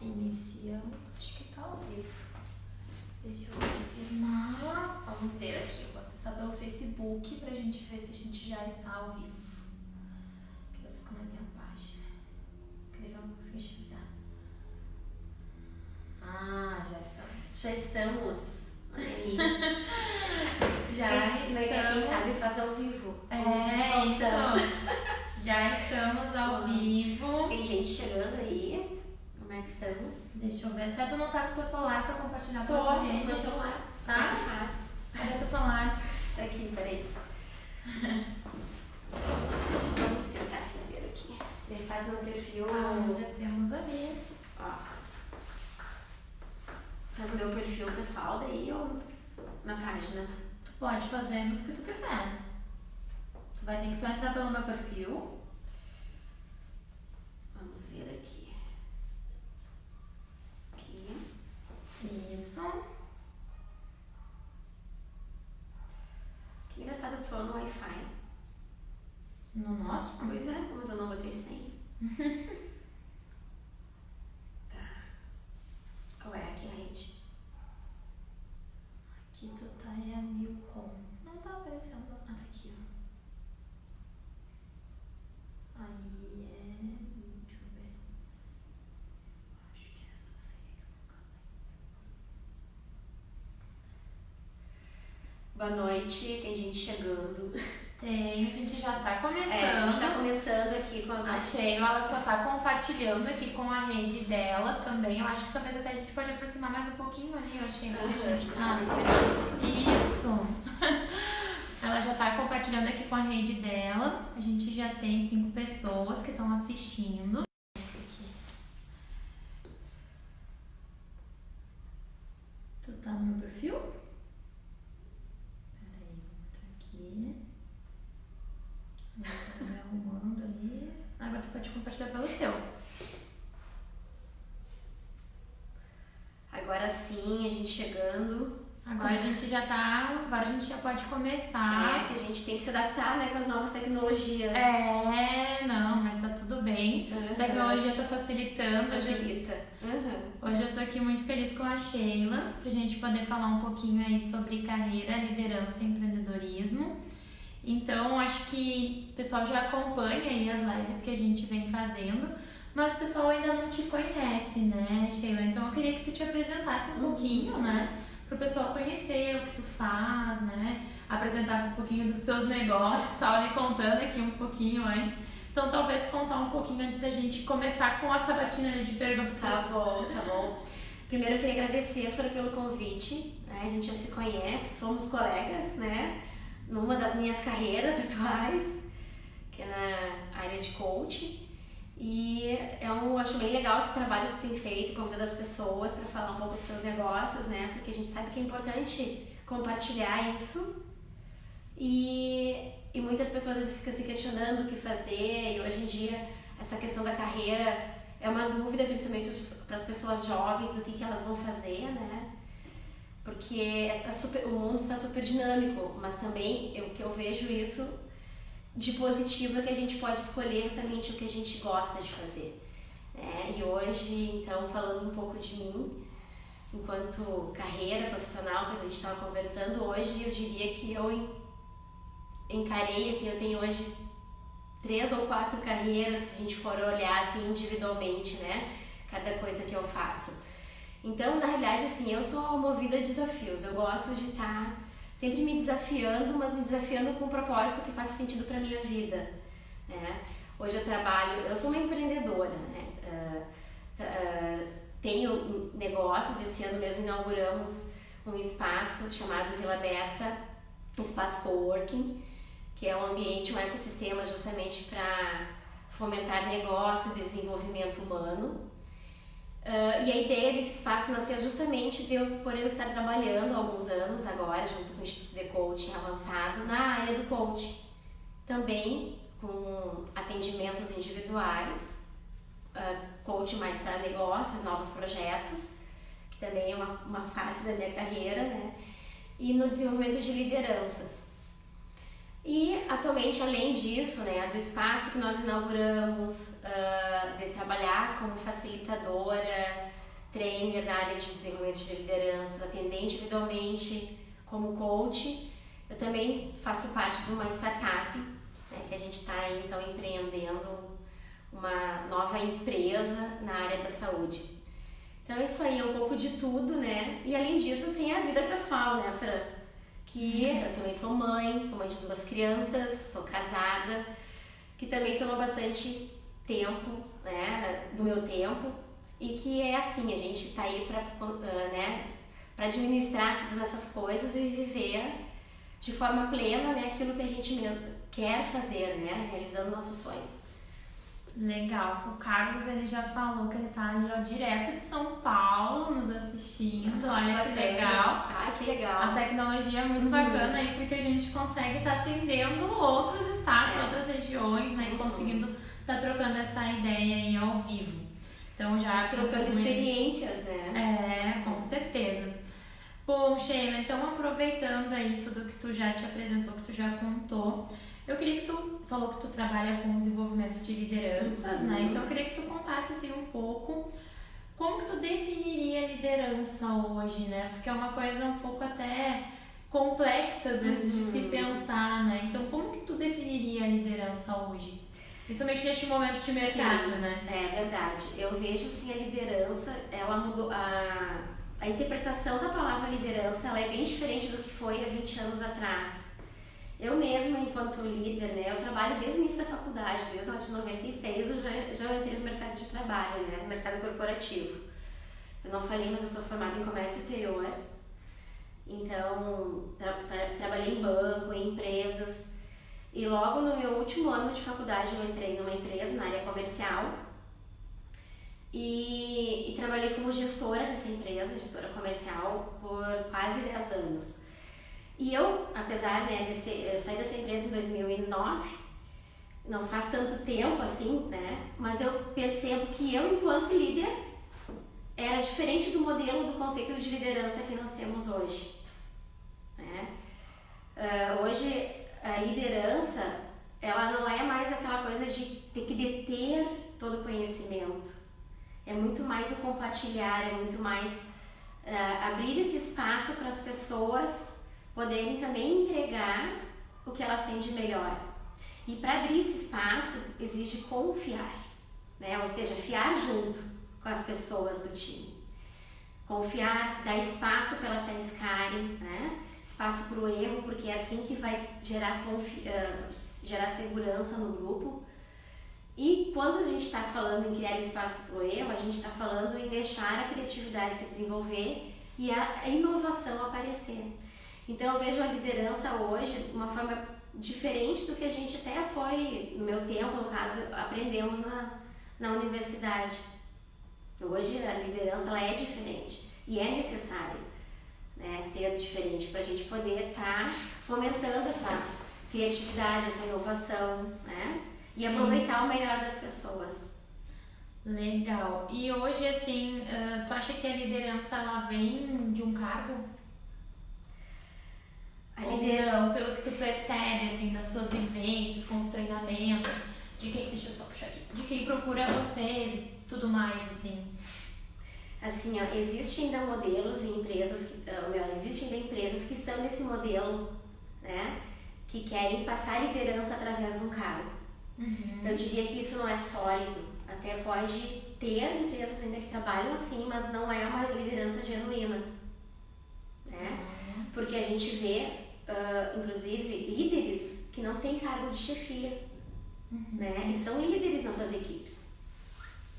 Iniciando, acho que tá ao vivo. Deixa eu confirmar. Vamos ver aqui, eu vou acessar pelo Facebook pra gente ver se a gente já está ao vivo. Que eu fico na minha página. Que eu não vou conseguir enxergar. Ah, já estamos. Já estamos. Aí. Quem sabe faz ao vivo. Isso. Já estamos ao vivo. Tem gente chegando aí. Como é que estamos? Deixa eu ver. Até tu não tá com o teu celular pra compartilhar tua Tô rede. com o celular. Tá? Faz. Cadê teu celular? Tá aqui, peraí. Vamos tentar fazer aqui. Ele faz no perfil. Já temos ali. Ó. Faz o meu perfil pessoal daí ou na página? Tu pode fazer nos que tu quiser. Tu vai ter que só entrar pelo meu perfil. Vamos ver aqui. Isso. Que engraçado, eu tô no Wi-Fi. No nosso? Pois é, mas eu não botei senha. Tá. Qual é aqui a rede? Aqui tu tá é a Milcom. Não tá aparecendo. Ah, tá aqui, ó. Aí é. Deixa eu ver. Acho que é essa senha que eu vou colocar. Boa noite, tem gente chegando. Tem, a gente já tá começando. A gente tá começando aqui com as A Sheila, ela só tá compartilhando aqui com a rede dela também. Eu acho que talvez até a gente pode aproximar mais um pouquinho ali, eu achei. Isso! Ela já tá compartilhando aqui com a rede dela. A gente já tem 5 pessoas que estão assistindo. Esse aqui. Tu tá no meu perfil? Peraí, vou entrar aqui. Eu tô me arrumando ali. Agora tu pode compartilhar pelo teu. Agora sim, a gente chegando. Agora a gente já tá. Agora a gente já pode começar. Que a gente tem que se adaptar, né, com as novas tecnologias. Não, mas tá tudo bem. A tecnologia tá facilitando. Facilita. Hoje eu tô aqui muito feliz com a Sheila, pra gente poder falar um pouquinho aí sobre carreira, liderança e empreendedorismo. Então, acho que o pessoal já acompanha aí as lives que a gente vem fazendo, mas o pessoal ainda não te conhece, né, Sheila? Então, eu queria que tu te apresentasse um pouquinho, né, pro pessoal conhecer o que tu faz, né, apresentar um pouquinho dos teus negócios, estava me contando aqui um pouquinho antes. Então, talvez contar um pouquinho antes da gente começar com a sabatina de perguntas. Tá bom. Primeiro, eu queria agradecer, Flora, pelo convite, né, a gente já se conhece, somos colegas, né, numa das minhas carreiras atuais, que é na área de coach, e eu acho bem legal esse trabalho que tem feito, convidando as pessoas para falar um pouco dos seus negócios, né, porque a gente sabe que é importante compartilhar isso, e muitas pessoas às vezes ficam se questionando o que fazer, e hoje em dia essa questão da carreira é uma dúvida, principalmente para as pessoas jovens, do que elas vão fazer, né, porque o mundo está super dinâmico, mas também o que eu vejo isso de positivo é que a gente pode escolher exatamente o que a gente gosta de fazer, né? E hoje, então, falando um pouco de mim, enquanto carreira profissional, que a gente estava conversando, hoje eu diria que eu encarei, assim, eu tenho hoje 3 ou 4 carreiras, se a gente for olhar assim individualmente, né? Cada coisa que eu faço. Então, na realidade, assim, eu sou movida a desafios. Eu gosto de estar sempre me desafiando, mas me desafiando com um propósito que faça sentido para minha vida, né? Hoje eu sou uma empreendedora, né? Tenho negócios, esse ano mesmo inauguramos um espaço chamado Vila Beta, espaço coworking, que é um ambiente, um ecossistema justamente para fomentar negócio e desenvolvimento humano. E a ideia desse espaço nasceu justamente por eu estar trabalhando há alguns anos agora, junto com o Instituto de Coaching Avançado, na área do coaching. Também com atendimentos individuais, coaching mais para negócios, novos projetos, que também é uma fase da minha carreira, né? E no desenvolvimento de lideranças. E atualmente, além disso, né, do espaço que nós inauguramos, de trabalhar como facilitadora, trainer na área de desenvolvimento de lideranças, atender individualmente como coach. Eu também faço parte de uma startup, né, que a gente está então empreendendo uma nova empresa na área da saúde. Então isso aí é um pouco de tudo, né? E além disso tem a vida pessoal, né, Fran? Que eu também sou mãe de 2 crianças, sou casada, que também toma bastante tempo, né, do meu tempo, e que é assim, a gente tá aí para administrar todas essas coisas e viver de forma plena, né, aquilo que a gente quer fazer, né, realizando nossos sonhos. Legal. O Carlos, ele já falou que ele tá ali, ó, direto de São Paulo, nos assistindo. Olha que legal. Ai, que legal. A tecnologia é muito bacana aí, porque a gente consegue estar atendendo outros estados, outras regiões, né? E conseguindo estar trocando essa ideia aí ao vivo. Então já trocando experiências, né? Com certeza. Bom, Sheila, então aproveitando aí tudo que tu já te apresentou, que tu já contou, eu queria que tu falou que tu trabalha com desenvolvimento de lideranças, né? Então eu queria que tu contasse assim um pouco como que tu definiria a liderança hoje, né? Porque é uma coisa um pouco até complexa às vezes de se pensar, né? Então como que tu definiria a liderança hoje? Principalmente neste momento de mercado, né? É verdade. Eu vejo assim a liderança, ela mudou, a interpretação da palavra liderança, ela é bem diferente do que foi há 20 anos atrás. Eu mesma, enquanto líder, né, eu trabalho desde o início da faculdade, desde lá de 96, eu já entrei no mercado de trabalho, né, no mercado corporativo. Eu não falei, mas eu sou formada em comércio exterior, então trabalhei em banco, em empresas, e logo no meu último ano de faculdade eu entrei numa empresa na área comercial e trabalhei como gestora dessa empresa, gestora comercial, por quase 10 anos. E eu, apesar, né, eu saí dessa empresa em 2009, não faz tanto tempo assim, né, mas eu percebo que eu, enquanto líder, era diferente do modelo, do conceito de liderança que nós temos hoje, né? Hoje, a liderança, ela não é mais aquela coisa de ter que deter todo o conhecimento. É muito mais o compartilhar, é muito mais abrir esse espaço para as pessoas poderem também entregar o que elas têm de melhor. E para abrir esse espaço, exige confiar, né? Ou seja, fiar junto com as pessoas do time. Confiar, dar espaço para elas se arriscarem, né? Espaço para o erro, porque é assim que vai gerar segurança no grupo. E quando a gente está falando em criar espaço para o erro, a gente está falando em deixar a criatividade se desenvolver e a inovação aparecer. Então eu vejo a liderança hoje de uma forma diferente do que a gente até foi, no meu tempo, no caso, aprendemos na universidade. Hoje a liderança ela é diferente e é necessário, né, ser diferente para a gente poder estar fomentando essa criatividade, essa inovação, né, e aproveitar o melhor das pessoas. Legal. E hoje, assim, tu acha que a liderança ela vem de um cargo? Não, pelo que tu percebe, assim, das tuas vivências, com os treinamentos, deixa eu só puxar aqui, de quem procura vocês e tudo mais, assim. Assim, ó, existem ainda modelos e empresas, existem ainda empresas que estão nesse modelo, né, que querem passar liderança através de um cargo. Eu diria que isso não é sólido, até pode ter empresas ainda que trabalham assim, mas não é uma liderança genuína, né, porque a gente vê inclusive líderes que não têm cargo de chefia, né? E são líderes nas suas equipes,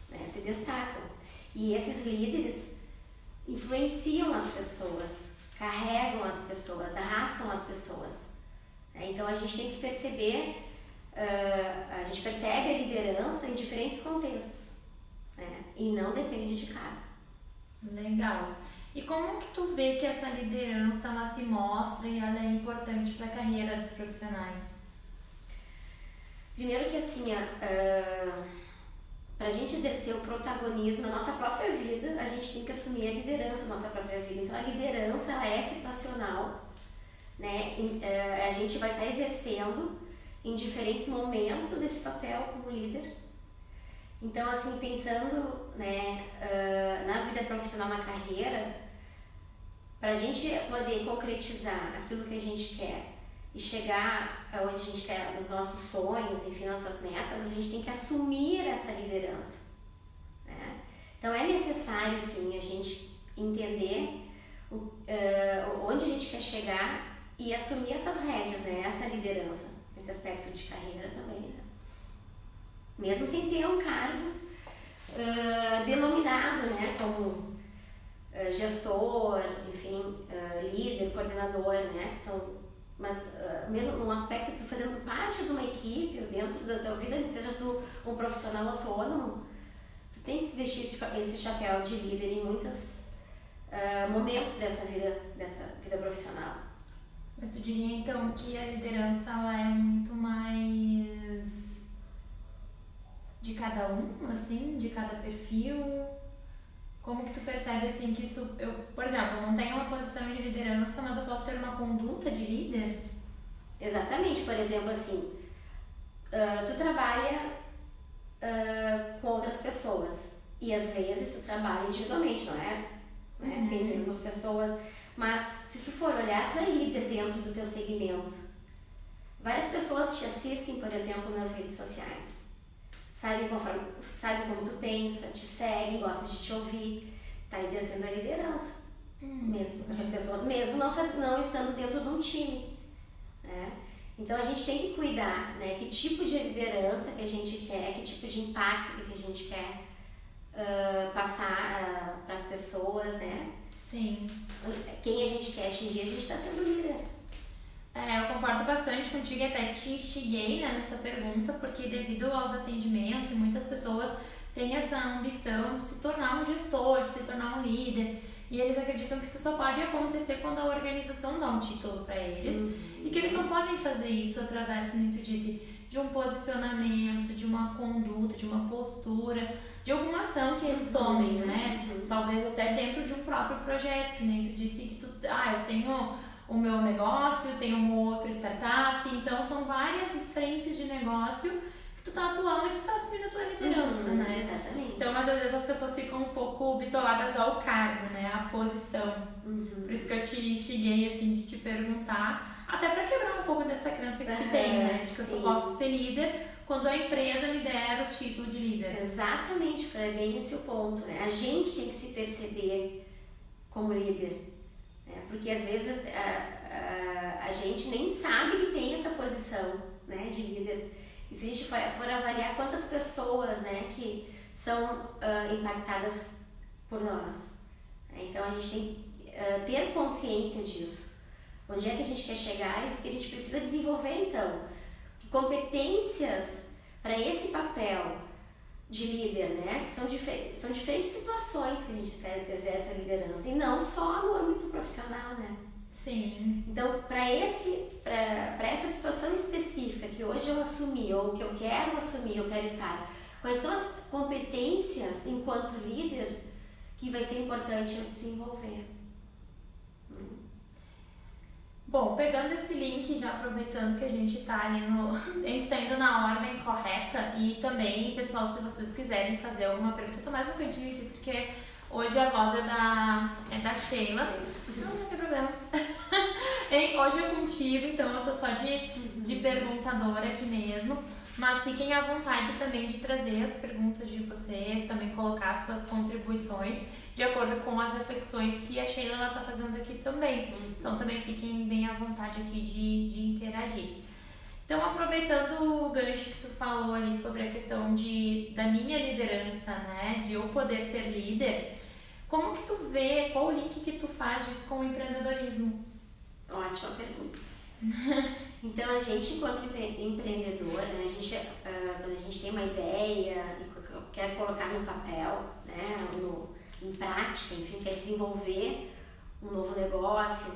né? Se destacam. E esses líderes influenciam as pessoas, carregam as pessoas, arrastam as pessoas, né? Então a gente tem que perceber, a gente percebe a liderança em diferentes contextos, né? E não depende de cargo. Legal. E como que tu vê que essa liderança ela se mostra e ela é importante para a carreira dos profissionais? Primeiro que assim, para a gente exercer o protagonismo da nossa própria vida, a gente tem que assumir a liderança da nossa própria vida. Então a liderança ela é situacional, né? A gente vai estar exercendo em diferentes momentos esse papel como líder. Então assim, pensando, né, na vida profissional na carreira, para a gente poder concretizar aquilo que a gente quer e chegar aonde a gente quer, nos nossos sonhos, enfim, nossas metas, a gente tem que assumir essa liderança, né? Então é necessário, sim, a gente entender onde a gente quer chegar e assumir essas rédeas, né? Essa liderança, esse aspecto de carreira também, né? Mesmo sem ter um cargo denominado, né, como gestor, enfim, líder, coordenador, né, que são, mas mesmo um aspecto de tu fazendo parte de uma equipe, dentro da tua vida, seja tu um profissional autônomo, tu tem que vestir esse chapéu de líder em muitos momentos dessa vida profissional. Mas tu diria então que a liderança ela é muito mais de cada um, assim, de cada perfil? Como que tu percebe assim que isso, por exemplo, eu não tenho uma posição de liderança, mas eu posso ter uma conduta de líder? Exatamente, por exemplo, assim, tu trabalha com outras pessoas e às vezes tu trabalha individualmente, não é? Né? Atendendo as pessoas, mas se tu for olhar, tu é líder dentro do teu segmento. Várias pessoas te assistem, por exemplo, nas redes sociais. Sabem como tu pensa, te seguem, gostam de te ouvir, tá exercendo a liderança mesmo, essas pessoas mesmo não estando dentro de um time, né? Então a gente tem que cuidar, né, que tipo de liderança que a gente quer, que tipo de impacto que a gente quer passar para as pessoas, né? Sim. Quem a gente quer atingir, a gente está sendo líder. Eu concordo bastante contigo e até te instiguei, né, nessa pergunta, porque devido aos atendimentos, muitas pessoas têm essa ambição de se tornar um gestor, de se tornar um líder, e eles acreditam que isso só pode acontecer quando a organização dá um título para eles, e que eles não podem fazer isso através, como tu disse, de um posicionamento, de uma conduta, de uma postura, de alguma ação que eles tomem, né? Talvez até dentro de um próprio projeto, que nem tu disse que eu tenho o meu negócio, tem uma outra startup, então são várias frentes de negócio que tu tá atuando e que tu tá assumindo a tua liderança, né? Exatamente. Então, mas às vezes as pessoas ficam um pouco bitoladas ao cargo, né? À posição. Por isso que eu te instiguei, assim, de te perguntar, até pra quebrar um pouco dessa crença que se tem, né? De que eu só posso ser líder quando a empresa me der o título de líder. Exatamente, foi bem esse o ponto, né? A gente tem que se perceber como líder. Porque às vezes a gente nem sabe que tem essa posição, né, de líder. E se a gente for avaliar quantas pessoas, né, que são impactadas por nós, né? Então a gente tem que ter consciência disso. Onde é que a gente quer chegar e o que a gente precisa desenvolver então? Que competências para esse papel de líder, né? Que são diferentes situações que a gente exerce a liderança e não só no âmbito profissional, né? Sim. Então, para essa situação específica que hoje eu assumi ou que eu quero assumir, eu quero estar, quais são as competências enquanto líder que vai ser importante eu desenvolver? Bom, pegando esse link, já aproveitando que a gente tá ali a gente tá indo na ordem correta e também, pessoal, se vocês quiserem fazer alguma pergunta, eu tô mais no cantinho aqui porque hoje a voz é da Sheila. Não tem problema. Hoje é contigo, então eu tô só de perguntadora aqui mesmo. Mas fiquem à vontade também de trazer as perguntas de vocês, também colocar suas contribuições de acordo com as reflexões que a Sheila está fazendo aqui também. Então também fiquem bem à vontade aqui de interagir. Então, aproveitando o gancho que tu falou ali sobre a questão da minha liderança, né, de eu poder ser líder, como que tu vê, qual o link que tu faz disso com o empreendedorismo? Ótima pergunta. Então, a gente, enquanto empreendedor, né, quando a gente tem uma ideia e quer colocar no papel, né, em prática, enfim, quer desenvolver um novo negócio,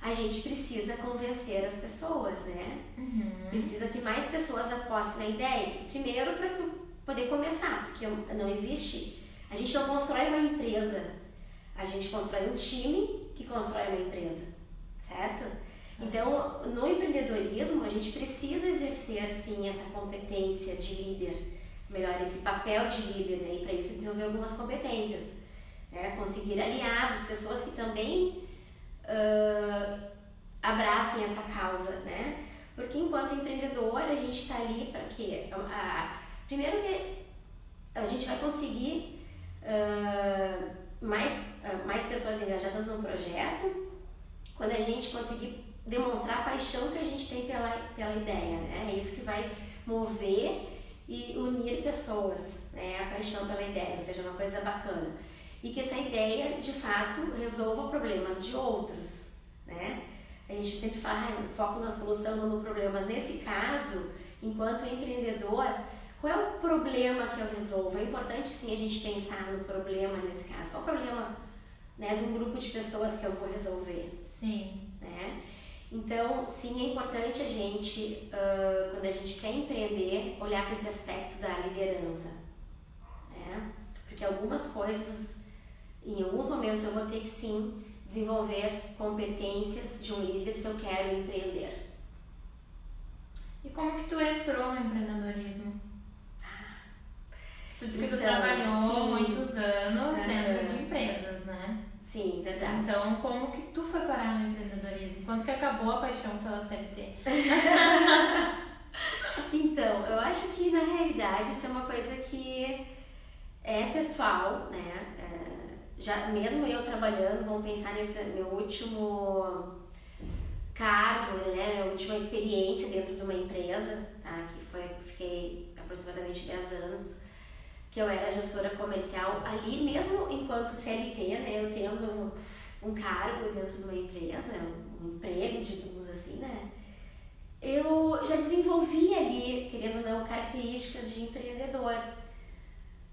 a gente precisa convencer as pessoas, né? Precisa que mais pessoas apostem na ideia. Primeiro, para tu poder começar, porque não existe, a gente não constrói uma empresa, a gente constrói um time que constrói uma empresa, certo? Então, no empreendedorismo, a gente precisa exercer, sim, essa competência de líder, melhor, esse papel de líder, né? E para isso desenvolver algumas competências. né? Conseguir aliados, pessoas que também abracem essa causa, né? Porque enquanto empreendedor a gente está ali para quê? Primeiro que a gente vai conseguir mais pessoas engajadas no projeto quando a gente conseguir demonstrar a paixão que a gente tem pela ideia, né? É isso que vai mover e unir pessoas, né? A paixão pela ideia, ou seja, uma coisa bacana. E que essa ideia, de fato, resolva problemas de outros, né? A gente sempre fala, foco na solução, não no problema. Mas nesse caso, enquanto empreendedor, qual é o problema que eu resolvo? É importante, sim, a gente pensar no problema nesse caso. Qual é o problema, né, de um grupo de pessoas que eu vou resolver? Sim. Né? Então, sim, é importante a gente, quando a gente quer empreender, olhar para esse aspecto da liderança. Né? Porque algumas coisas, em alguns momentos, eu vou ter que, sim, desenvolver competências de um líder se eu quero empreender. E como que tu entrou no empreendedorismo? Tu disse que tu Então, trabalhou sim. muitos anos dentro de empresas, né? Sim, verdade. Então, como que tu foi parar no empreendedorismo? Quando que acabou a paixão pela CLT? Então, eu acho que na realidade isso é uma coisa que é pessoal, né? Já mesmo eu trabalhando, vamos pensar nesse meu último cargo, né? Minha última experiência dentro de uma empresa, tá? Fiquei aproximadamente 10 anos, que eu era gestora comercial ali, mesmo enquanto CLT, né? Eu tendo um cargo dentro de uma empresa, um emprego, digamos assim, né? Eu já desenvolvi ali, querendo ou não, características de empreendedor.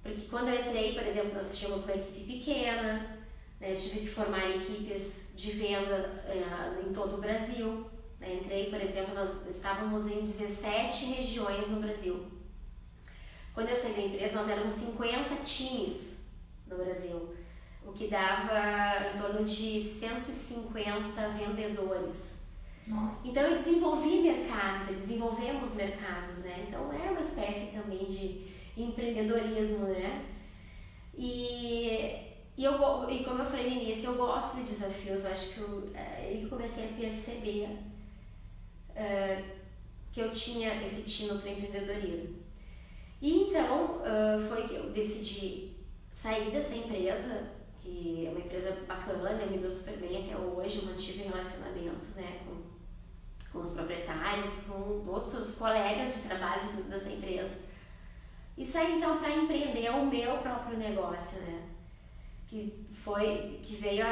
Porque quando eu entrei, por exemplo, nós tínhamos uma equipe pequena, né? Eu tive que formar equipes de venda em todo o Brasil. Né? Entrei, por exemplo, nós estávamos em 17 regiões no Brasil. Quando eu saí da empresa, nós éramos 50 times no Brasil, o que dava em torno de 150 vendedores. Nossa. Então eu desenvolvemos mercados, né? Então é uma espécie também de empreendedorismo, né? E como eu falei no início, eu gosto de desafios. Eu acho que eu comecei a perceber que eu tinha esse tino para empreendedorismo. E então foi que eu decidi sair dessa empresa, que é uma empresa bacana, eu me dou super bem até hoje, eu mantive relacionamentos, né, com os proprietários, com outros colegas de trabalho dessa empresa. E saí então para empreender o meu próprio negócio, né? Que veio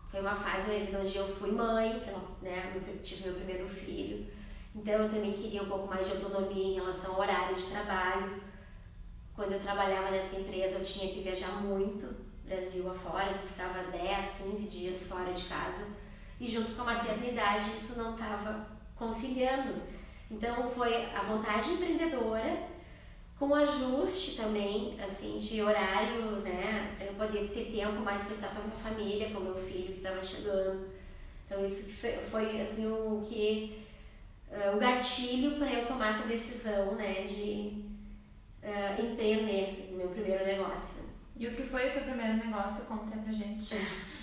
foi uma fase da minha vida onde eu fui mãe, né? Eu tive meu primeiro filho. Então eu também queria um pouco mais de autonomia em relação ao horário de trabalho. Quando eu trabalhava nessa empresa eu tinha que viajar muito, Brasil afora, eu ficava 10, 15 dias fora de casa. E junto com a maternidade isso não estava conciliando. Então foi a vontade empreendedora, com ajuste também, assim, de horário, né, para eu poder ter tempo mais para estar com a minha família, com o meu filho que estava chegando. Então isso que foi assim, o gatilho para eu tomar essa decisão, né, de empreender o meu primeiro negócio. E o que foi o teu primeiro negócio? Conta pra gente.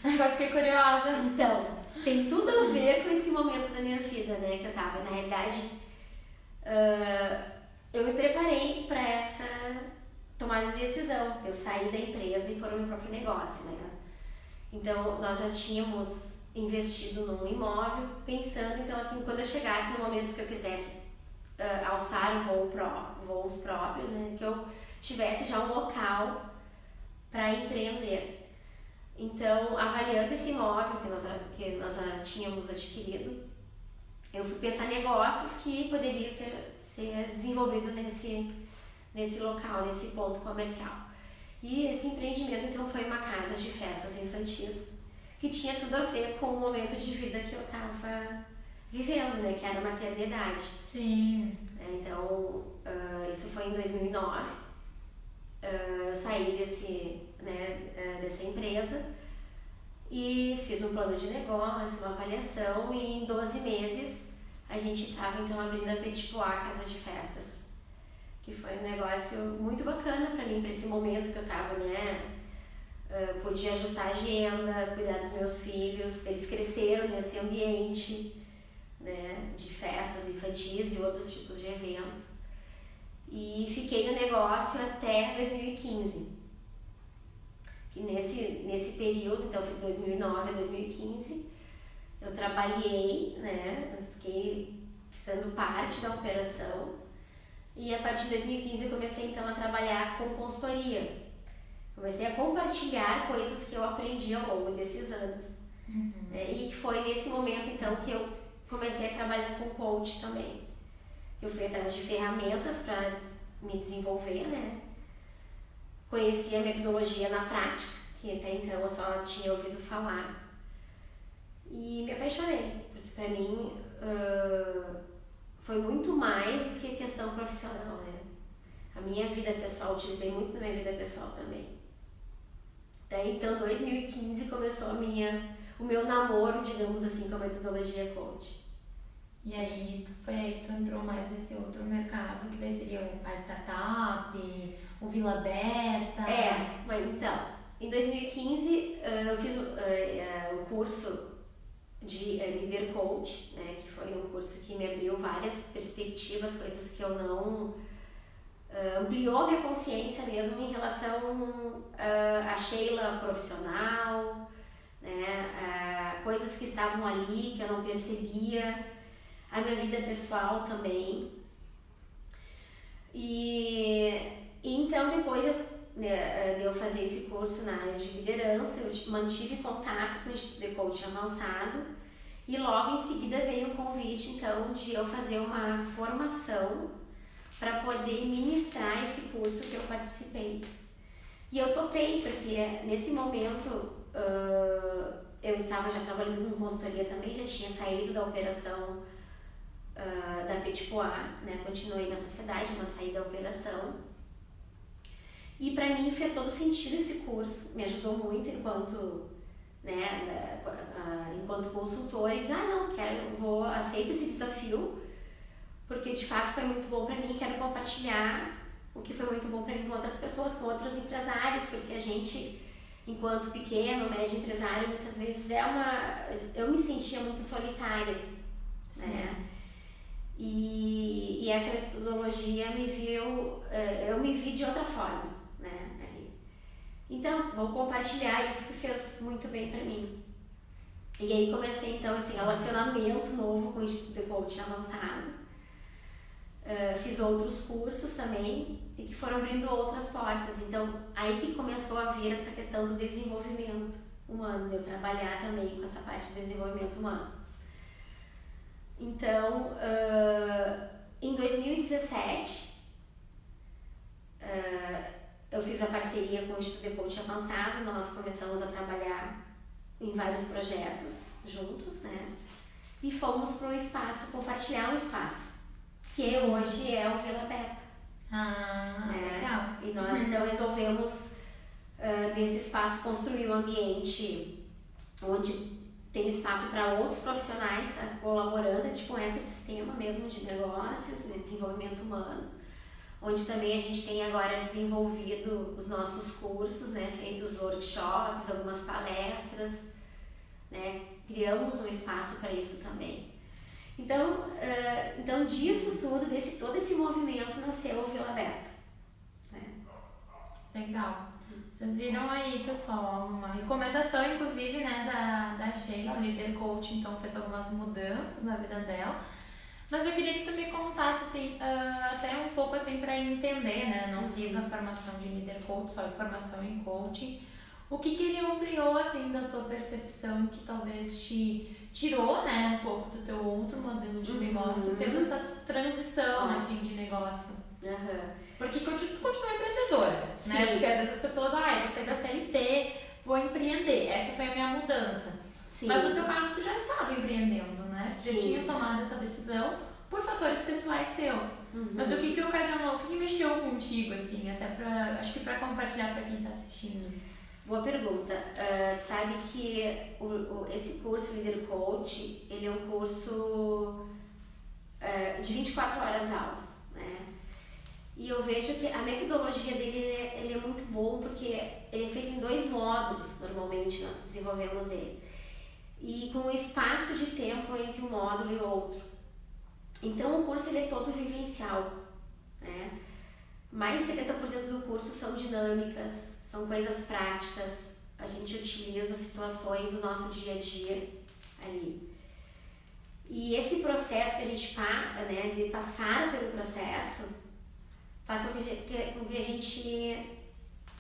Agora fiquei curiosa. Então, tem tudo a ver com esse momento da minha vida, né, que eu tava, na realidade, eu me preparei para essa tomada de decisão. Eu saí da empresa e pôr o meu próprio negócio, né? Então, nós já tínhamos investido num imóvel, pensando, então, assim, quando eu chegasse no momento que eu quisesse alçar voos próprios, né, que eu tivesse já um local para empreender. Então, avaliando esse imóvel que nós tínhamos adquirido, eu fui pensar em negócios que poderiam ser desenvolvidos nesse local, nesse ponto comercial. E esse empreendimento, então, foi uma casa de festas infantis que tinha tudo a ver com o momento de vida que eu estava vivendo, né, que era a maternidade. Sim. Então, isso foi em 2009. Eu saí dessa empresa e fiz um plano de negócio, uma avaliação, e em 12 meses a gente estava então abrindo a Petit Pois, Casa de Festas, que foi um negócio muito bacana para mim, para esse momento que eu estava, né, pude ajustar a agenda, cuidar dos meus filhos, eles cresceram nesse ambiente, né, de festas infantis e outros tipos de evento. E fiquei no negócio até 2015. Que nesse período, então foi de 2009 a 2015, eu trabalhei, né, fiquei sendo parte da operação. E a partir de 2015 eu comecei então a trabalhar com consultoria. Comecei a compartilhar coisas que eu aprendi ao longo desses anos. E foi nesse momento então que eu comecei a trabalhar com coach também. Eu fui atrás de ferramentas para me desenvolver, né? Conheci a metodologia na prática, que até então eu só tinha ouvido falar. E me apaixonei, porque para mim foi muito mais do que questão profissional, né? A minha vida pessoal, utilizei muito na minha vida pessoal também. Daí então 2015 começou o meu namoro, digamos assim, com a metodologia coach. E aí, foi aí que tu entrou mais nesse outro mercado, que daí seria a startup, o Vila Beta. Mas então, em 2015 eu fiz o curso de Líder Coach, né, que foi um curso que me abriu várias perspectivas, coisas que eu não... ampliou minha consciência mesmo em relação a Sheila profissional, né, coisas que estavam ali que eu não percebia, a minha vida pessoal também. E então depois de eu fazer esse curso na área de liderança, eu mantive contato com o Instituto de Coach Avançado e logo em seguida veio um convite então de eu fazer uma formação para poder ministrar esse curso que eu participei. E eu topei, porque nesse momento eu estava já trabalhando com consultoria também, já tinha saído da operação da Petipoá, né? Continuei na sociedade, mas saí da operação. E para mim fez todo sentido esse curso, me ajudou muito enquanto consultora. E disse, aceito esse desafio, porque de fato foi muito bom para mim, quero compartilhar o que foi muito bom para mim com outras pessoas, com outros empresários, porque a gente, enquanto pequeno, médio empresário, muitas vezes eu me sentia muito solitária, né? E essa metodologia eu me vi de outra forma, né? Ali. Então, vou compartilhar isso que fez muito bem para mim. E aí comecei então esse relacionamento novo com o Instituto de Coaching Avançado. Fiz outros cursos também e que foram abrindo outras portas. Então, aí que começou a vir essa questão do desenvolvimento humano, de eu trabalhar também com essa parte de desenvolvimento humano. Então, em 2017, eu fiz a parceria com o Instituto de Coaching Avançado, nós começamos a trabalhar em vários projetos juntos, né? E fomos para um espaço, compartilhar um espaço, que hoje é o Vila Beta. Legal. E nós então resolvemos, nesse espaço, construir um ambiente onde tem espaço para outros profissionais estar colaborando, é tipo um ecossistema mesmo de negócios, de desenvolvimento humano, onde também a gente tem agora desenvolvido os nossos cursos, né, feitos workshops, algumas palestras, né, criamos um espaço para isso também. Então disso tudo, todo esse movimento nasceu o Vila Beta. Né? Legal. Vocês viram aí, pessoal, uma recomendação, inclusive, né, da Sheila, a Líder Coach, então fez algumas mudanças na vida dela. Mas eu queria que tu me contasse, assim, até um pouco, assim, para entender, né, não fiz a formação de Líder Coach, só a formação em coaching. O que ele ampliou, assim, da tua percepção, que talvez te tirou, né, um pouco do teu outro modelo de negócio, fez essa transição, assim, de negócio? Porque tu continua empreendedora, né? Porque às vezes as pessoas, eu vou sair da CLT, vou empreender. Essa foi a minha mudança. Sim. Mas no teu caso, tu já estava empreendendo, né? Tu já tinha tomado essa decisão por fatores pessoais teus. Mas o que ocasionou, o que mexeu contigo, assim, até acho que pra compartilhar pra quem tá assistindo? Boa pergunta. Sabe que esse curso Líder Coach, ele é um curso de 24 horas aulas, né? E eu vejo que a metodologia dele ele é muito bom, porque ele é feito em 2 módulos, normalmente nós desenvolvemos ele. E com um espaço de tempo entre um módulo e outro. Então o curso ele é todo vivencial, né? Mais de 70% do curso são dinâmicas, são coisas práticas, a gente utiliza situações do nosso dia a dia ali. E esse processo que a gente né, de passar pelo processo, faz com que a gente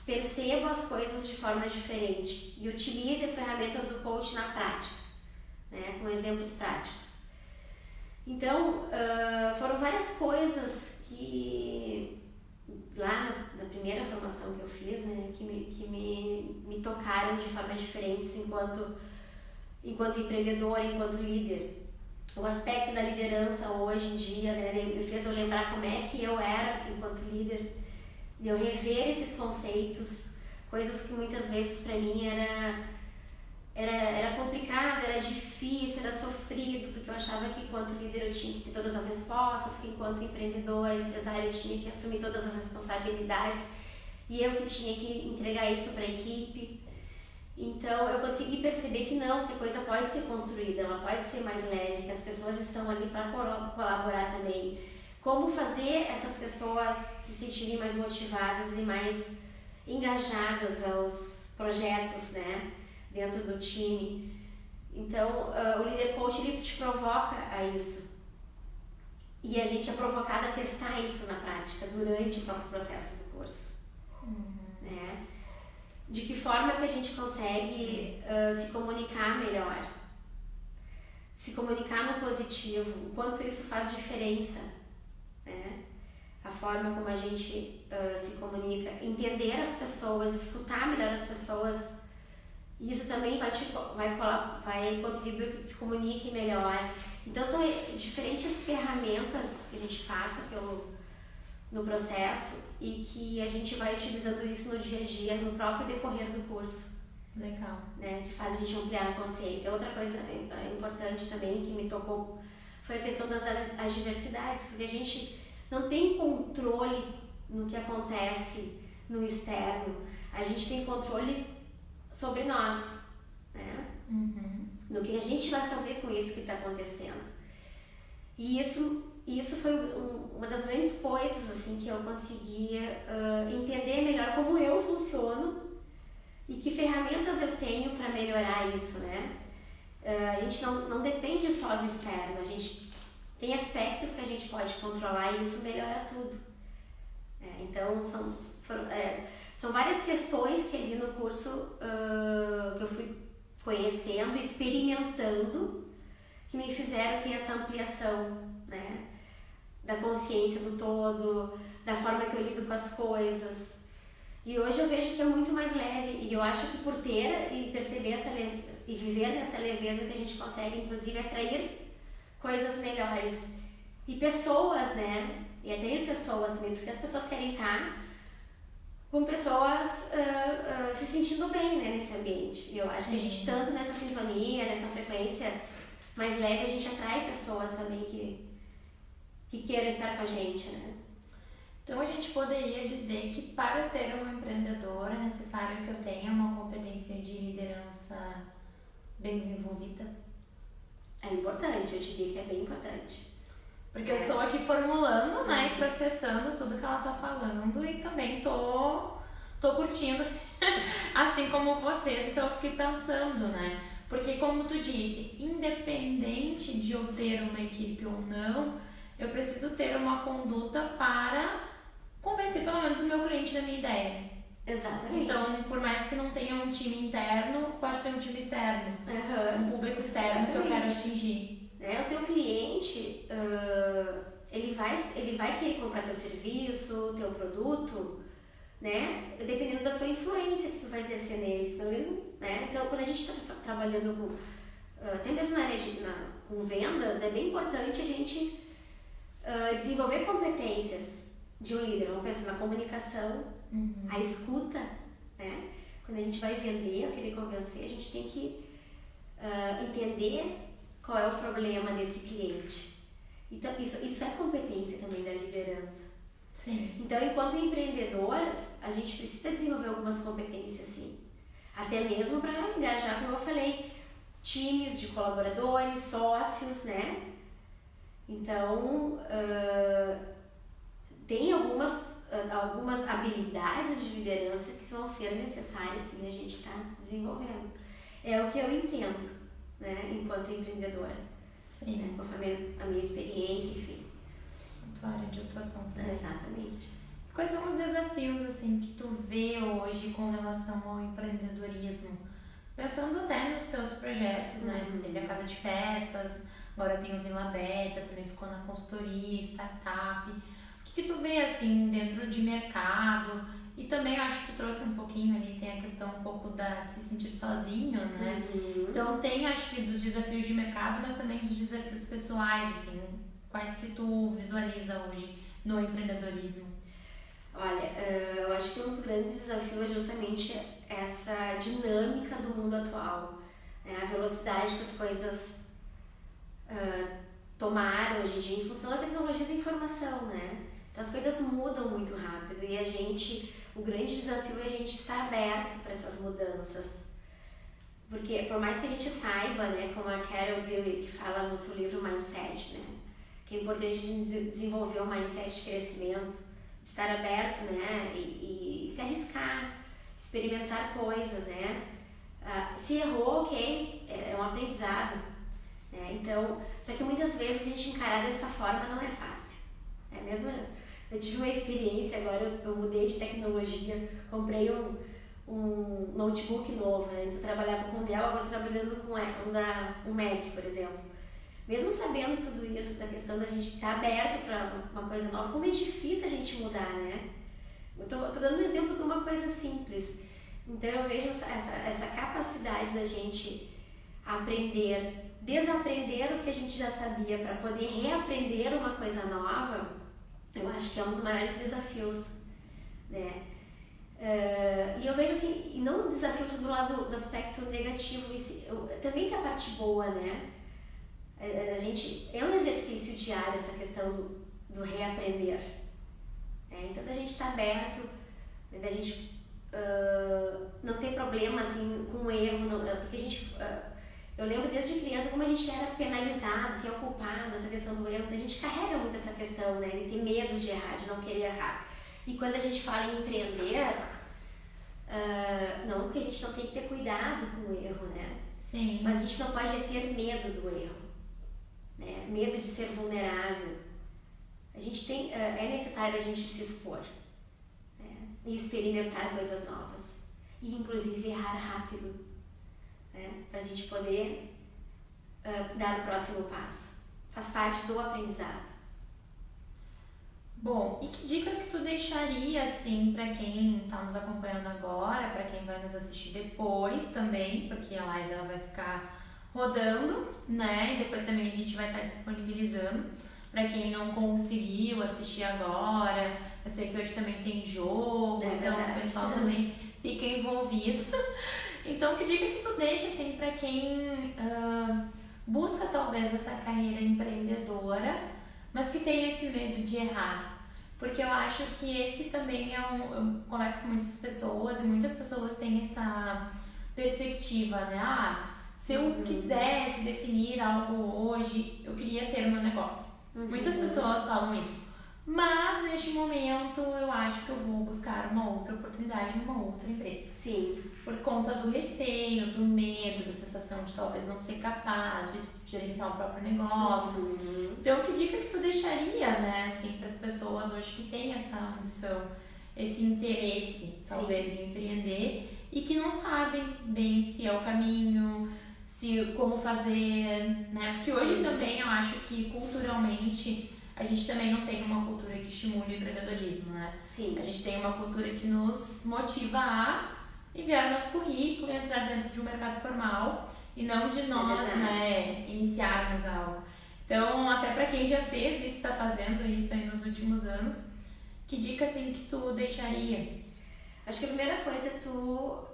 perceba as coisas de forma diferente e utilize as ferramentas do coach na prática, né, com exemplos práticos. Então, foram várias coisas que lá na primeira formação que eu fiz, né, que me tocaram de formas diferentes enquanto empreendedora, enquanto líder. O aspecto da liderança hoje em dia, né, me fez eu lembrar como é que eu era enquanto líder, de eu rever esses conceitos, coisas que muitas vezes para mim era complicado, era difícil, era sofrido, porque eu achava que enquanto líder eu tinha que ter todas as respostas, que enquanto empreendedora, empresária eu tinha que assumir todas as responsabilidades e eu que tinha que entregar isso para a equipe. Então eu consegui perceber que não, que a coisa pode ser construída, ela pode ser mais leve, que as pessoas estão ali para colaborar também. Como fazer essas pessoas se sentirem mais motivadas e mais engajadas aos projetos, né, dentro do time. Então o Líder Coach ele te provoca a isso. E a gente é provocado a testar isso na prática durante o próprio processo do curso. Né? De que forma que a gente consegue se comunicar melhor, se comunicar no positivo, o quanto isso faz diferença, né? A forma como a gente se comunica, entender as pessoas, escutar melhor as pessoas, isso também vai contribuir que se comunique melhor. Então são diferentes ferramentas que a gente passa no processo e que a gente vai utilizando isso no dia a dia, no próprio decorrer do curso. Legal. Né, que faz a gente ampliar a consciência. Outra coisa importante também que me tocou foi a questão das adversidades, porque a gente não tem controle no que acontece no externo, a gente tem controle sobre nós, né? No que a gente vai fazer com isso que está acontecendo. E isso foi uma das grandes coisas assim, que eu conseguia entender melhor como eu funciono e que ferramentas eu tenho para melhorar isso, né? A gente não depende só do externo, a gente tem aspectos que a gente pode controlar e isso melhora tudo. Então são várias questões que ali no curso que eu fui conhecendo, experimentando, que me fizeram ter essa ampliação, né, da consciência do todo, da forma que eu lido com as coisas. E hoje eu vejo que é muito mais leve, e eu acho que por ter e perceber e viver nessa leveza que a gente consegue, inclusive, atrair coisas melhores. E pessoas, né, e atrair pessoas também, porque as pessoas querem estar com pessoas se sentindo bem, né, nesse ambiente. E eu acho que a gente, tanto nessa sintonia, nessa frequência mais leve, a gente atrai pessoas também que queiram estar com a gente, né? Então a gente poderia dizer que para ser uma empreendedora é necessário que eu tenha uma competência de liderança bem desenvolvida? É importante, eu diria que é bem importante. Porque eu estou aqui formulando, né, e processando tudo que ela está falando e também tô curtindo, assim como vocês, então eu fiquei pensando, né? Porque como tu disse, independente de eu ter uma equipe ou não, eu preciso ter uma conduta para convencer pelo menos o meu cliente da minha ideia. Exatamente. Então, por mais que não tenha um time interno, pode ter um time externo, um público externo. Exatamente. Que eu quero atingir. O teu cliente, ele vai querer comprar teu serviço, teu produto, né? Dependendo da tua influência que tu vai exercer neles, né? Então, quando a gente está trabalhando até mesmo na área com vendas, é bem importante a gente desenvolver competências de um líder. Vamos pensar na comunicação, a escuta, né? Quando a gente vai vender ou querer convencer, a gente tem que entender qual é o problema desse cliente. Então, isso é competência também da liderança, Sim. Então, enquanto empreendedor, a gente precisa desenvolver algumas competências, sim. Até mesmo para engajar, como eu falei, times de colaboradores, sócios, né? Então, tem algumas habilidades de liderança que vão ser necessárias, sim, a gente está desenvolvendo. É o que eu entendo, né, enquanto empreendedora. Sim. Né, conforme a minha experiência, enfim. A tua área de atuação também. Exatamente. Quais são os desafios, assim, que tu vê hoje com relação ao empreendedorismo? Pensando até nos teus projetos, né? Tu teve a Casa de Festas, agora tem o Vila Beta, também ficou na consultoria, startup. O que tu vê, assim, dentro de mercado? E também eu acho que tu trouxe um pouquinho ali, tem a questão um pouco de se sentir sozinho, né? Então tem, acho que, dos desafios de mercado, mas também dos desafios pessoais, assim, quais que tu visualiza hoje no empreendedorismo? Olha, eu acho que um dos grandes desafios é justamente essa dinâmica do mundo atual, né? A velocidade que as coisas tomaram hoje em dia em função da tecnologia da informação, né? Então as coisas mudam muito rápido e o grande desafio é a gente estar aberto para essas mudanças. Porque por mais que a gente saiba, né, como a Carol Dweck fala no seu livro Mindset, né, que é importante desenvolver um mindset de crescimento, estar aberto, né, e se arriscar, experimentar coisas, né. Se errou, ok, é um aprendizado, né. Então, só que muitas vezes a gente encarar dessa forma não é fácil, né. Mesmo eu tive uma experiência agora, eu mudei de tecnologia, comprei um notebook novo, né. Antes eu trabalhava com Dell, agora estou trabalhando com um Mac, por exemplo. Mesmo sabendo tudo isso, da questão da gente estar aberto para uma coisa nova, como é difícil a gente mudar, né? Eu tô dando um exemplo de uma coisa simples. Então eu vejo essa capacidade da gente aprender, desaprender o que a gente já sabia para poder reaprender uma coisa nova, eu acho que é um dos maiores desafios, né? E eu vejo assim, e não desafios do lado do aspecto negativo, também tem a parte boa, né? A gente, é um exercício diário essa questão do reaprender, né? Então da gente estar aberto, né? Da gente não ter problema assim, com o erro, não, porque a gente, eu lembro desde criança como a gente era penalizado, quem é o culpado, essa questão do erro, então a gente carrega muito essa questão, né, de ter medo de errar, de não querer errar. E quando a gente fala em empreender, não que a gente não tem que ter cuidado com o erro, né? Sim. Mas a gente não pode ter medo do erro, né? Medo de ser vulnerável. A gente tem, é necessário a gente se expor, né? E experimentar coisas novas e inclusive errar rápido, né? Para a gente poder dar o próximo passo. Faz parte do aprendizado. Bom, e que dica que tu deixaria, assim, para quem tá nos acompanhando agora, para quem vai nos assistir depois também, porque a live ela vai ficar rodando, né? E depois também a gente vai estar disponibilizando para quem não conseguiu assistir agora. Eu sei que hoje também tem jogo, então o pessoal também fica envolvido. Então, que dica que tu deixa, assim, para quem busca talvez essa carreira empreendedora, mas que tem esse medo de errar? Porque eu acho que esse também eu converso com muitas pessoas e muitas pessoas têm essa perspectiva, né? Se eu quisesse definir algo hoje, eu queria ter o meu negócio. Muitas pessoas falam isso. Mas neste momento eu acho que eu vou buscar uma outra oportunidade em uma outra empresa. Sim. Por conta do receio, do medo, da sensação de talvez não ser capaz de gerenciar o próprio negócio. Então, que dica que tu deixaria, né, assim, para as pessoas hoje que têm essa ambição, esse interesse, talvez, em empreender e que não sabem bem se é o caminho, como fazer, né? Porque hoje também eu acho que culturalmente a gente também não tem uma cultura que estimule o empreendedorismo, né? Sim. A gente tem uma cultura que nos motiva a enviar o nosso currículo e entrar dentro de um mercado formal e não de nós, né, iniciarmos algo. Então, até para quem já fez isso, está fazendo isso aí nos últimos anos, que dica assim que tu deixaria? Acho que a primeira coisa é tu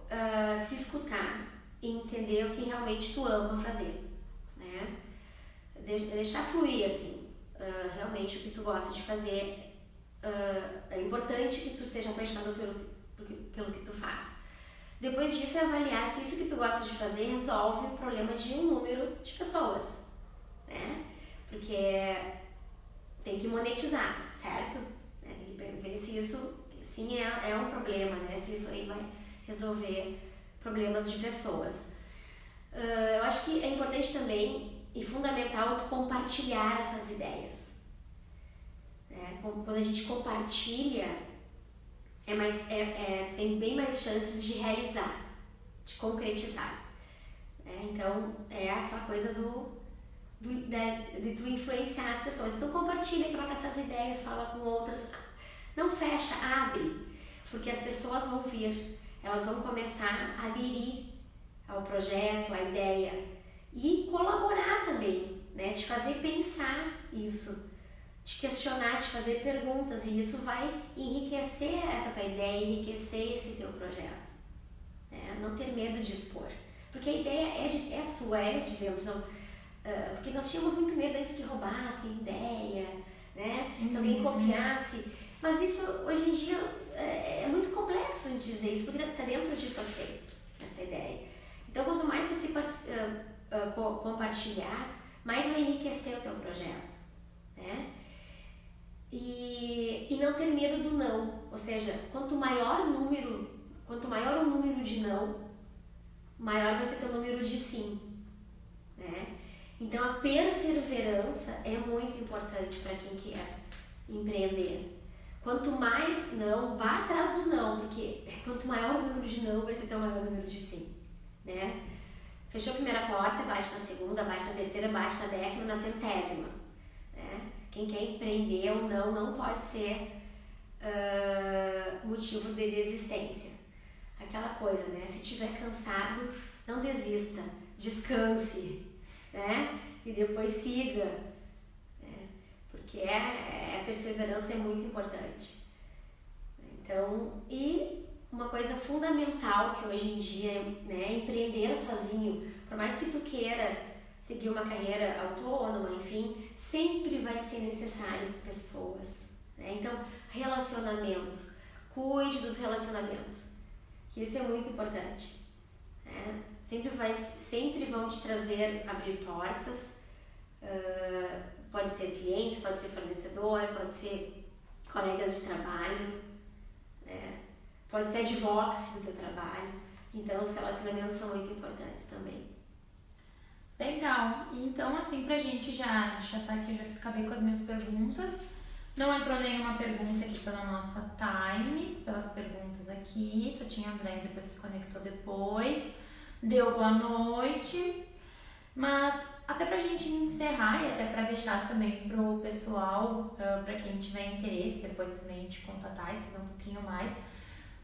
se escutar e entender o que realmente tu ama fazer, né? Deixar fluir, assim, realmente o que tu gosta de fazer, é importante que tu esteja apaixonado pelo que tu faz. Depois disso é avaliar se isso que tu gosta de fazer resolve o problema de um número de pessoas, né? Porque tem que monetizar, certo? Tem que ver se isso sim é um problema, né? Se isso aí vai resolver problemas de pessoas. Eu acho que é importante também e fundamental tu compartilhar essas ideias. Quando a gente compartilha, tem bem mais chances de realizar, de concretizar. Então, é aquela coisa de tu influenciar as pessoas. Então, compartilha, troca essas ideias, fala com outras. Não fecha, abre, porque as pessoas vão vir, elas vão começar a aderir ao projeto, à ideia e colaborar também, né? Te fazer pensar isso, te questionar, te fazer perguntas, e isso vai enriquecer essa tua ideia, enriquecer esse teu projeto. Não ter medo de expor, porque a ideia é sua, é de dentro, não, porque nós tínhamos muito medo antes que roubassem ideia, né? Que alguém copiasse, mas isso hoje em dia é muito complexo de dizer isso, porque está dentro de você, essa ideia. Então, quanto mais você compartilhar, mais vai enriquecer o teu projeto, né? E não ter medo do não, ou seja, quanto maior o número de não, maior vai ser teu número de sim, né? Então a perseverança é muito importante para quem quer empreender. Quanto mais não, vá atrás dos não, porque quanto maior o número de não, vai ser teu maior número de sim, né? Fechou a primeira porta, bate na segunda, bate na terceira, bate na 10ª, na 100ª, né? Quem quer empreender, o não pode ser motivo de desistência. Aquela coisa, né? Se estiver cansado, não desista, descanse, né? E depois siga, né? Porque a perseverança é muito importante. Então, e uma coisa fundamental que hoje em dia, né, empreender sozinho, por mais que tu queira seguir uma carreira autônoma, enfim, sempre vai ser necessário pessoas, né? Então, relacionamento, cuide dos relacionamentos, que isso é muito importante, né? Sempre vão te trazer, abrir portas, pode ser clientes, pode ser fornecedor, pode ser colegas de trabalho, né? Pode ser advocacy do teu trabalho. Então, os relacionamentos são muito importantes também. Legal. Então, assim, pra gente já tá aqui, eu já acabei com as minhas perguntas. Não entrou nenhuma pergunta aqui pela nossa time, pelas perguntas aqui. Só tinha a André depois que conectou depois. Deu boa noite. Mas até pra gente encerrar e até pra deixar também pro pessoal, pra quem tiver interesse, depois também te contatar e saber um pouquinho mais.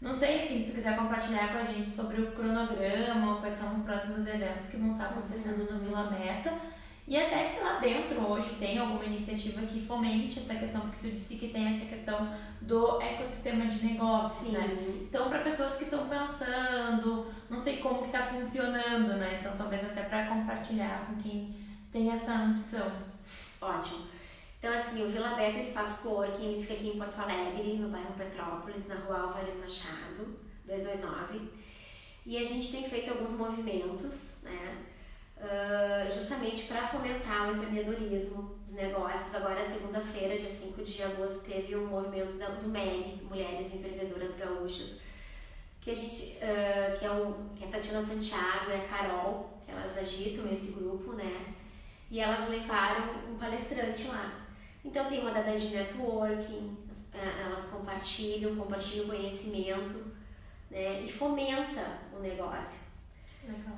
Não sei, assim, se tu quiser compartilhar com a gente sobre o cronograma, quais são os próximos eventos que vão estar acontecendo no Vila Meta. E até se lá dentro hoje tem alguma iniciativa que fomente essa questão, porque tu disse que tem essa questão do ecossistema de negócios, né? Então, para pessoas que estão pensando, não sei como que está funcionando, né? Então, talvez até para compartilhar com quem tem essa ambição. Ótimo. Então, assim, o Vila Meta Espaço Coworking, ele fica aqui em Porto Alegre, no bairro Petrópolis, na rua Álvares Machado, 229. E a gente tem feito alguns movimentos, né? Justamente para fomentar o empreendedorismo, os negócios. Agora, segunda-feira, dia 5 de agosto, teve um movimento do MEG, Mulheres Empreendedoras Gaúchas, que a gente, que é a Tatiana Santiago e a Carol, que elas agitam esse grupo, né? E elas levaram um palestrante lá. Então tem rodada de networking, elas compartilham conhecimento, né? E fomenta o negócio.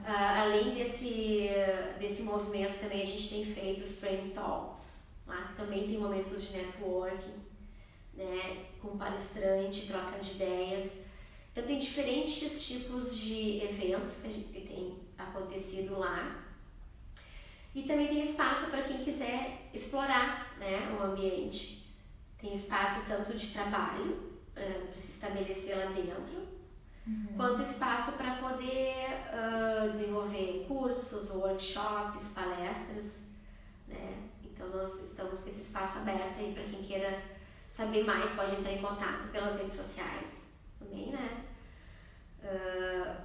Além desse movimento, também a gente tem feito os Trend Talks, lá que também tem momentos de networking, né? Com palestrante, trocas de ideias. Então tem diferentes tipos de eventos que tem acontecido lá. E também tem espaço para quem quiser explorar, né, o ambiente. Tem espaço tanto de trabalho, para se estabelecer lá dentro, quanto espaço para poder desenvolver cursos, workshops, palestras, né? Então nós estamos com esse espaço aberto aí para quem queira saber mais, pode entrar em contato pelas redes sociais também, né?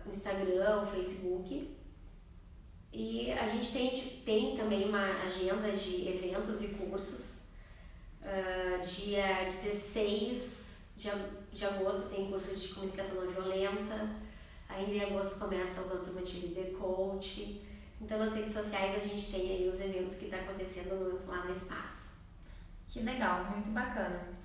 O Instagram, o Facebook. E a gente tem também uma agenda de eventos e cursos. Dia 16 de agosto tem curso de comunicação não violenta. Ainda em agosto começa uma turma de líder coach. Então nas redes sociais a gente tem aí os eventos que está acontecendo lá no espaço. Que legal, muito bacana.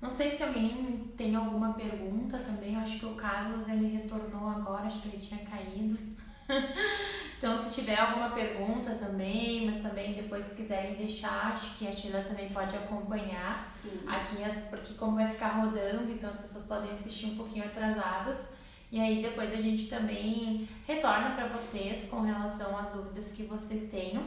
Não sei se alguém tem alguma pergunta também. Eu acho que o Carlos ele retornou agora, acho que ele tinha caído. Então se tiver alguma pergunta também, mas também depois se quiserem deixar, acho que a Sheila também pode acompanhar. Sim. Aqui, porque como vai ficar rodando, então as pessoas podem assistir um pouquinho atrasadas. E aí depois a gente também retorna para vocês com relação às dúvidas que vocês tenham,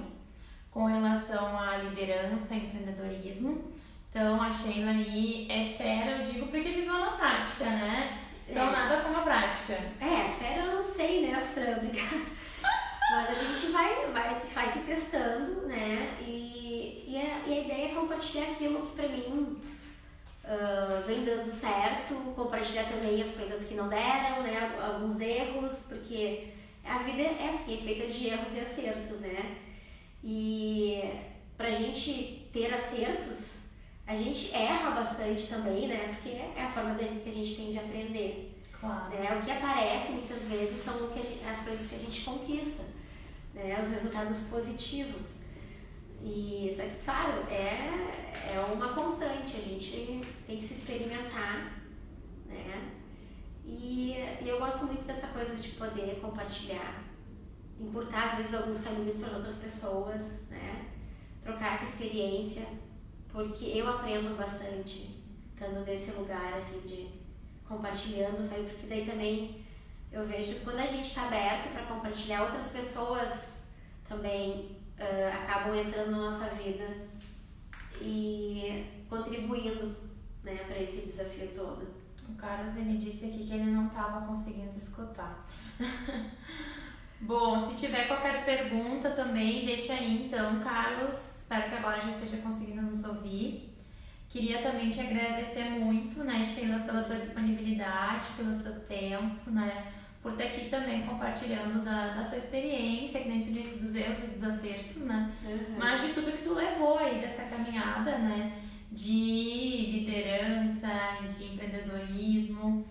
com relação à liderança, empreendedorismo. Então a Sheila aí é fera, eu digo porque viveu na prática, né? Então nada como a prática. Fera eu não sei, né, Fran? Obrigada. Mas a gente vai se testando, né? E a ideia é compartilhar aquilo que pra mim vem dando certo, compartilhar também as coisas que não deram, né? Alguns erros, porque a vida é assim, é feita de erros e acertos, né? E pra gente ter acertos, a gente erra bastante também, né? Porque é a forma que a gente tem de aprender. Claro. Né? O que aparece muitas vezes são as coisas que a gente conquista, né? Os resultados positivos. E isso aqui, claro, é uma constante, a gente tem que se experimentar, né? E eu gosto muito dessa coisa de poder compartilhar, encurtar às vezes alguns caminhos para outras pessoas, né? Trocar essa experiência, porque eu aprendo bastante estando nesse lugar assim de compartilhando, sabe? Porque daí também eu vejo que quando a gente está aberto para compartilhar, outras pessoas também acabam entrando na nossa vida e contribuindo, né, para esse desafio todo. O Carlos ele disse aqui que ele não estava conseguindo escutar. Bom, se tiver qualquer pergunta também, deixa aí então, Carlos. Espero que agora já esteja conseguindo nos ouvir. Queria também te agradecer muito, né, Sheila, pela tua disponibilidade, pelo teu tempo, né, por estar aqui também compartilhando da tua experiência, que nem tu disse, dos erros e dos acertos, né, mas de tudo que tu levou aí dessa caminhada, né, de liderança, de empreendedorismo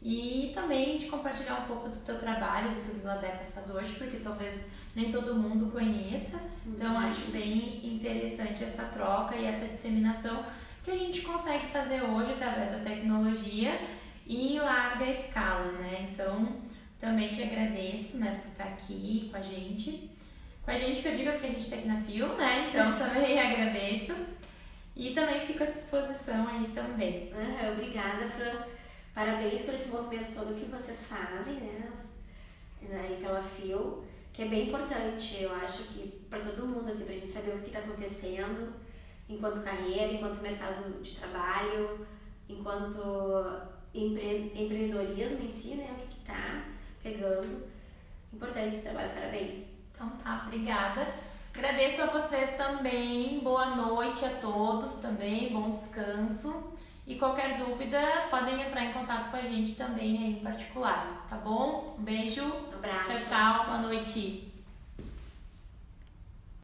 e também de compartilhar um pouco do teu trabalho, do que o Vila Beta faz hoje, porque talvez nem todo mundo conheça, então acho bem interessante essa troca e essa disseminação que a gente consegue fazer hoje através da tecnologia e em larga escala, né? Então, também te agradeço, né, por estar aqui com a gente que eu digo porque a gente está aqui na FIO, né? Então, também agradeço e também fico à disposição aí também. Obrigada, Fran. Parabéns por esse movimento todo que vocês fazem, né? Aí pela FIO, que é bem importante, eu acho que para todo mundo, assim, pra gente saber o que está acontecendo enquanto carreira, enquanto mercado de trabalho, enquanto empreendedorismo em si, né? O que tá pegando. Importante esse trabalho, parabéns. Então tá, obrigada. Agradeço a vocês também, boa noite a todos também, bom descanso. E qualquer dúvida, podem entrar em contato com a gente também aí em particular, tá bom? Um beijo, Um abraço. Tchau, tchau, boa noite.